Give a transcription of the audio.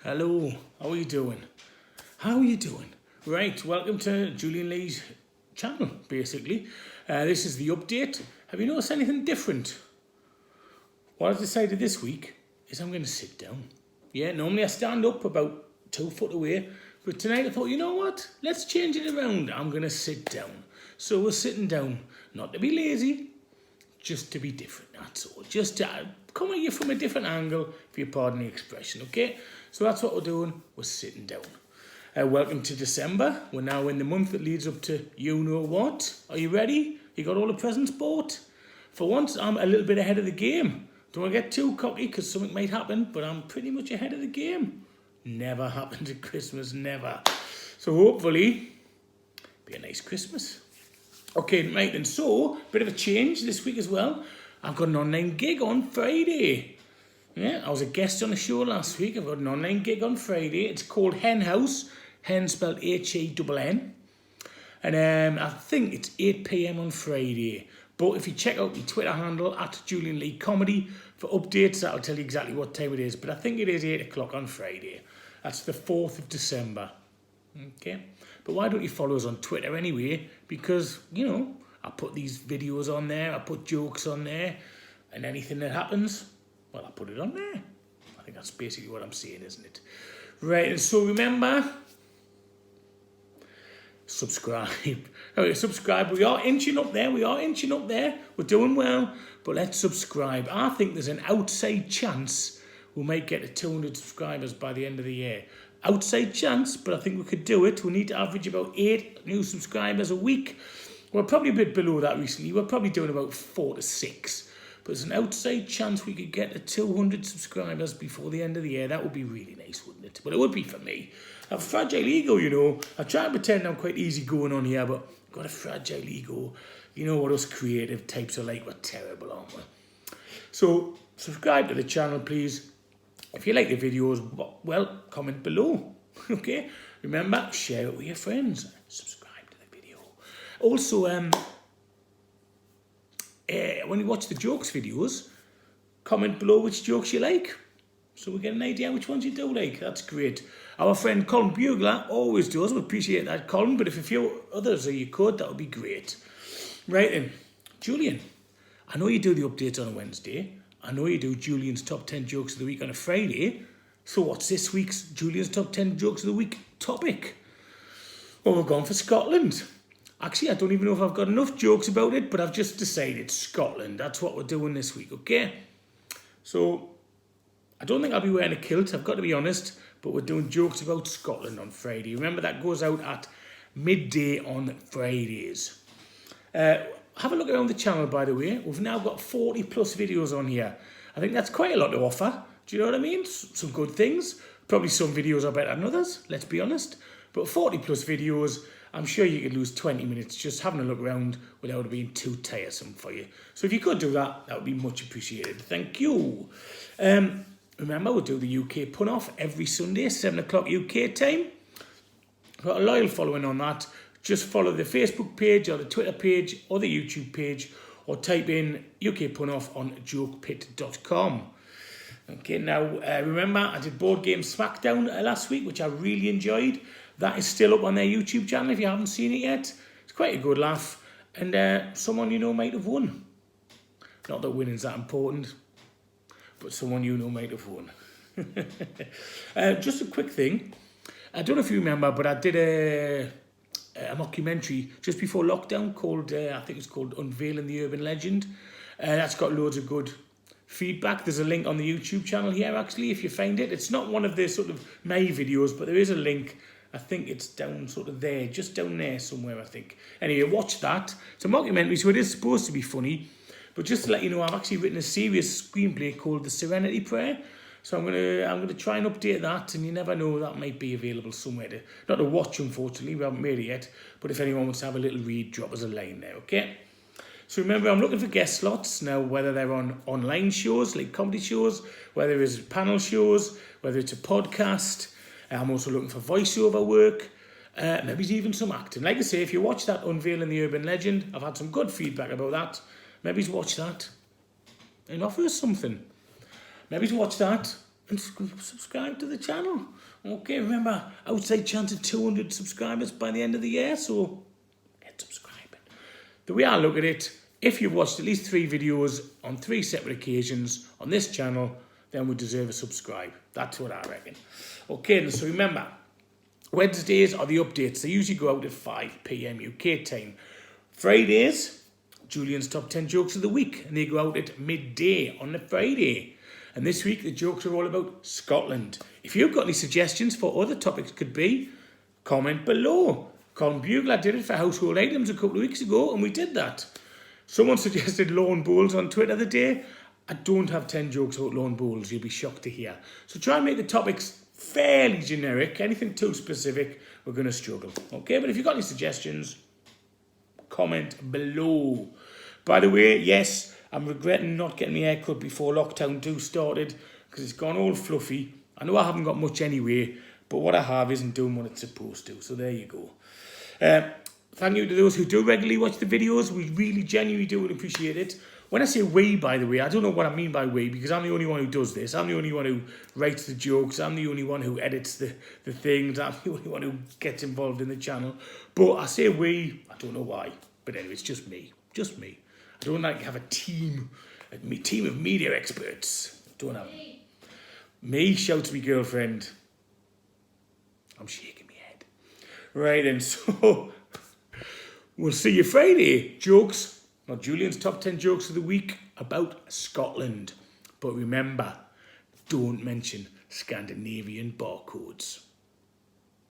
Hello, how are you doing? How are you doing? Right, welcome to Julian Lee's channel, basically. This is the update. Have you noticed anything different? What I've decided this week is I'm going to sit down. Yeah, normally I stand up about 2 foot away, but tonight I thought, you know what? Let's change it around. I'm going to sit down. So we're sitting down, not to be lazy, just to be different, that's all. Just to come at you from a different angle, if you pardon the expression, okay? So that's what we're doing, we're sitting down. Welcome to December. We're now in the month that leads up to you know what. Are you ready? You got all the presents bought? For once, I'm a little bit ahead of the game. Don't want to get too cocky because something might happen, but I'm pretty much ahead of the game. Never happened at Christmas, never. So hopefully, be a nice Christmas. Okay, right then, so, bit of a change this week as well. I've got an online gig on Friday. Yeah, I was a guest on a show last week. I've got an online gig on Friday. It's called Hen House, Hen spelled Hen. And I think it's 8 p.m. on Friday. But if you check out my Twitter handle, at Julian Lee Comedy, for updates, that'll tell you exactly what time it is. But I think it is 8 o'clock on Friday. That's the 4th of December. Okay? But why don't you follow us on Twitter anyway? Because, you know, I put these videos on there, I put jokes on there, and anything that happens, well, I put it on there. I think that's basically what I'm saying, isn't it? Right, and so remember, subscribe. Okay, subscribe. We are inching up there. We're doing well, but let's subscribe. I think there's an outside chance we might get to 200 subscribers by the end of the year. Outside chance, but I think we could do it. We need to average about 8 new subscribers a week. We're probably a bit below that recently. We're probably doing about 4 to 6. But there's an outside chance we could get to 200 subscribers before the end of the year. That would be really nice, wouldn't it? But it would be for me. I have a fragile ego, you know. I try to pretend I'm quite easy going on here, but I've got a fragile ego. You know what us creative types are like. We're terrible, aren't we? So subscribe to the channel, please. If you like the videos, well, comment below. Okay? Remember, share it with your friends. Subscribe to the video. Also, when you watch the jokes videos, comment below which jokes you like. So we get an idea which ones you do like. That's great. Our friend Colin Bugler always does. We appreciate that, Colin. But if a few others of you could, that would be great. Right then. Julian, I know you do the updates on a Wednesday. I know you do Julian's Top 10 Jokes of the Week on a Friday. So what's this week's Julian's Top 10 Jokes of the Week topic? Well, we're going for Scotland. Actually, I don't even know if I've got enough jokes about it, but I've just decided Scotland. That's what we're doing this week, okay? So, I don't think I'll be wearing a kilt, I've got to be honest, but we're doing jokes about Scotland on Friday. Remember, that goes out at midday on Fridays. Have a look around the channel, by the way. We've now got 40 plus videos on here. I think that's quite a lot to offer. Do you know what I mean? Some good things. Probably some videos are better than others, let's be honest. But 40 plus videos, I'm sure you could lose 20 minutes just having a look around without it being too tiresome for you. So if you could do that, that would be much appreciated. Thank you. Remember, we'll do the UK pun-off every Sunday, 7 o'clock UK time. Got a loyal following on that. Just follow the Facebook page or the Twitter page or the YouTube page or type in UK Pun-Off on jokepit.com. Okay, now remember I did Board Game Smackdown last week, which I really enjoyed. That is still up on their YouTube channel if you haven't seen it yet. It's quite a good laugh. And someone you know might have won. Not that winning's that important, but someone you know might have won. Just a quick thing. I don't know if you remember, but I did a mockumentary just before lockdown called, I think it's called Unveiling the Urban Legend. That's got loads of good feedback. There's a link on the YouTube channel here, actually, if you find it. It's not one of the sort of my videos, but there is a link. I think it's down sort of there, just down there somewhere, I think. Anyway, watch that. It's a mockumentary, so it is supposed to be funny. But just to let you know, I've actually written a serious screenplay called The Serenity Prayer. So I'm gonna try and update that, and you never know, that might be available somewhere not to watch, unfortunately. We haven't made it yet. But if anyone wants to have a little read, drop us a line there, okay? So remember, I'm looking for guest slots now, whether they're on online shows like comedy shows, whether it's panel shows, whether it's a podcast. I'm also looking for voiceover work, maybe even some acting. Like I say, if you watch that Unveiling the Urban Legend, I've had some good feedback about that. Maybe watch that and offer us something. Maybe watch that and subscribe to the channel. Okay, remember, outside chance of 200 subscribers by the end of the year, so get subscribing. The way I look at it, if you've watched at least 3 videos on 3 separate occasions on this channel, then we deserve a subscribe. That's what I reckon. Okay, then, so remember, Wednesdays are the updates. They usually go out at 5 p.m. UK time. Fridays, Julian's top 10 jokes of the week, and they go out at midday on the Friday. And this week, the jokes are all about Scotland. If you've got any suggestions for other topics could be, comment below. Colin Bugler did it for household items a couple of weeks ago, and we did that. Someone suggested lawn bowls on Twitter the other day. I don't have 10 jokes about lawn bowls, you'll be shocked to hear. So try and make the topics fairly generic. Anything too specific, we're going to struggle. Okay, but if you've got any suggestions, comment below. By the way, yes, I'm regretting not getting my hair cut before lockdown 2 started because it's gone all fluffy. I know I haven't got much anyway, but what I have isn't doing what it's supposed to. So there you go. Thank you to those who do regularly watch the videos. We really genuinely do appreciate it. When I say we, by the way, I don't know what I mean by we because I'm the only one who does this. I'm the only one who writes the jokes. I'm the only one who edits the things. I'm the only one who gets involved in the channel. But I say we, I don't know why. But anyway, it's just me. Just me. I don't like to have a team of media experts. Don't have me, shouts me girlfriend. I'm shaking my head. Right then, so we'll see you Friday. Jokes, not Julian's top 10 jokes of the week about Scotland. But remember, don't mention Scandinavian barcodes.